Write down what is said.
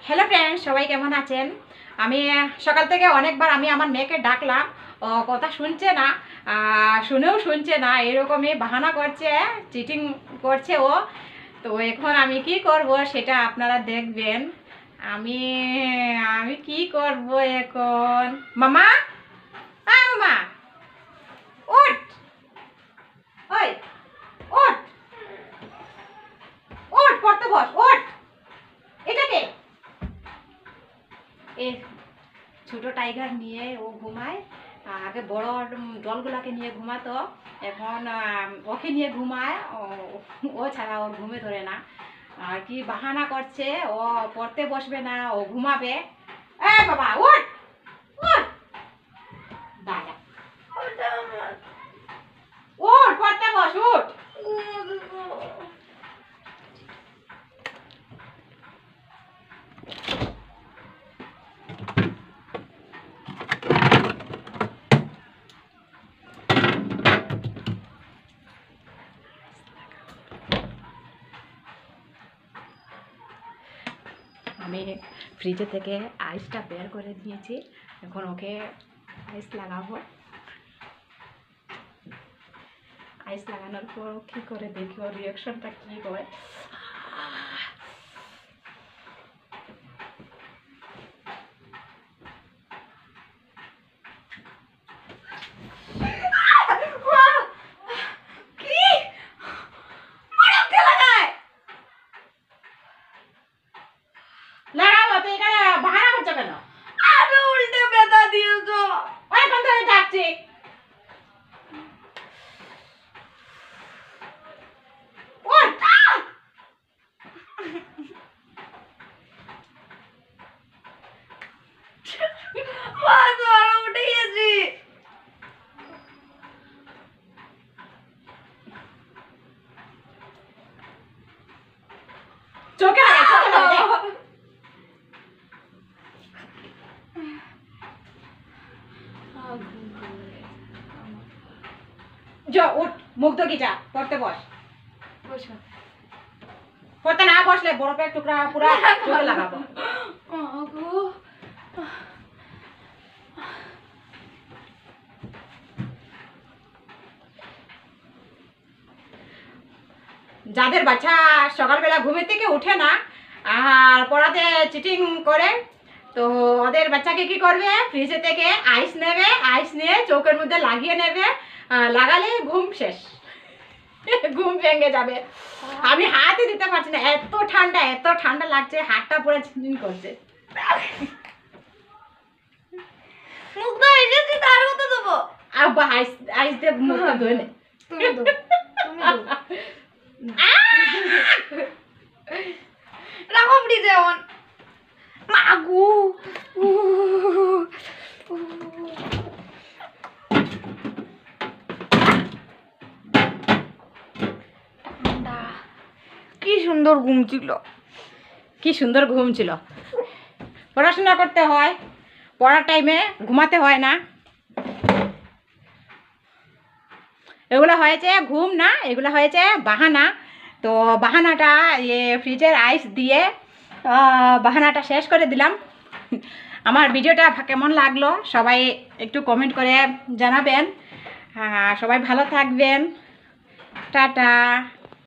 Hello friends, সবাই কেমন আছেন? আমি সকাল থেকে অনেকবার আমি আমার মেয়েকে ডাকলাম, ও কথা শুনছে না, শুনেও শুনছে না, এরকমই বাহানা করছে, চিটিং করছে ও। তো এখন আমি কি করব সেটা আপনারা দেখবেন। আমি আমি কি করব এখন? মামা, মামা, ওঠ, ওই ওঠ, ওঠ, পড়তে বস, ওঠ। এটাকে এ ছোট টাইগার নিয়ে ও ঘুমায়। আগে বড় ডলগুলাকে নিয়ে ঘুমাতো, এখন ওকে নিয়ে ঘুমায়। ও ছাড়া ওর ঘুমে ধরে না। আর কি বাহানা করছে, ও পড়তে বসবে না, ও ঘুমাবে। এ বাবা, উঠ উঠ, দাদা উঠ, পড়তে বস, উঠ। আমি ফ্রিজে থেকে আইসটা বের করে দিয়েছি, এখন ওকে আইস লাগাবো। আইস লাগানোর পর কী করে দেখি ওর রিয়াকশনটা কী হয়। লাগাবো তো, এখানে বাহানা করছো কেন? আরে উল্টে ব্যথা দিয়েছো। এখন ধরে ডাকছি। উঠে গেছি। চোখে লাগে, চোখে লাগে। যা উঠ, মুখ ধুয়ে যা, পড়তে বস। পড়তে না বসলে বরফের টুকরা পুরা চোখে লাগাবো। যাদের বাচ্চা সকালবেলা ঘুমের থেকে উঠে না আর পড়াতে চিটিং করে, তো ওদের বাচ্চাকে কি করবে, ফ্রিজে থেকে আইস নেবে, আইস নিয়ে চোখের মধ্যে লাগিয়ে নেবে, লাগালে ঘুম শেষ, ঘুম ভেঙে যাবে। আমি হাতই দিতে পারছি না, এত ঠান্ডা লাগছে, হাতটা পুরো ঝিনঝিন করছে। মুখ তো এসেছি, তার মতো দেবো। আব্বা আইস আইস দিয়ে মুখটা ধুয়ে নে। তুমি দো, তুমি দো। রাখো ফ্রিজে এমন। মাগু ঠান্ডা। কি সুন্দর ঘুম ছিল, কি সুন্দর ঘুম ছিল। পড়াশোনা করতে হয়, পড়ার টাইমে ঘুমাতে হয় না। এগুলো হয়েছে ঘুম না, এগুলো হয়েছে বাহানা। তো বাহানাটা ফ্রিজের আইস দিয়ে বাহানাটা শেষ করে দিলাম। আমার ভিডিওটা কেমন লাগলো সবাই একটু কমেন্ট করে জানাবেন। সবাই ভালো থাকবেন। টাটা।